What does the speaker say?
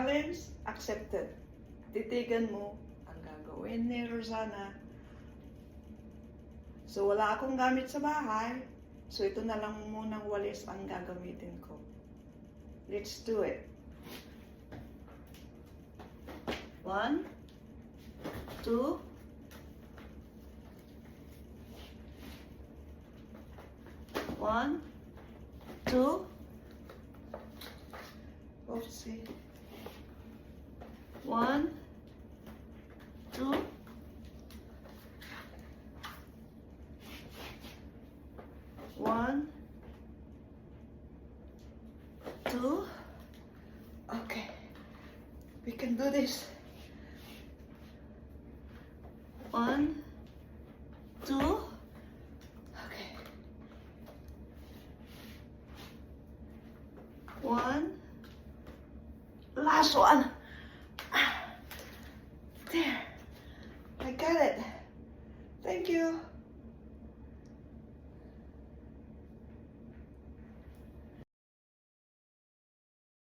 challenge accepted. Titigan mo ang gagawin ni Rosana. So, wala akong gamit sa bahay. So, ito na lang munang walis ang gagamitin ko. Let's do it. 1, 2, 1, 2. Oopsie. 1, 2. 1, 2. Okay. We can do this. 1, 2. Okay. 1. Last one. There. I got it. Thank you.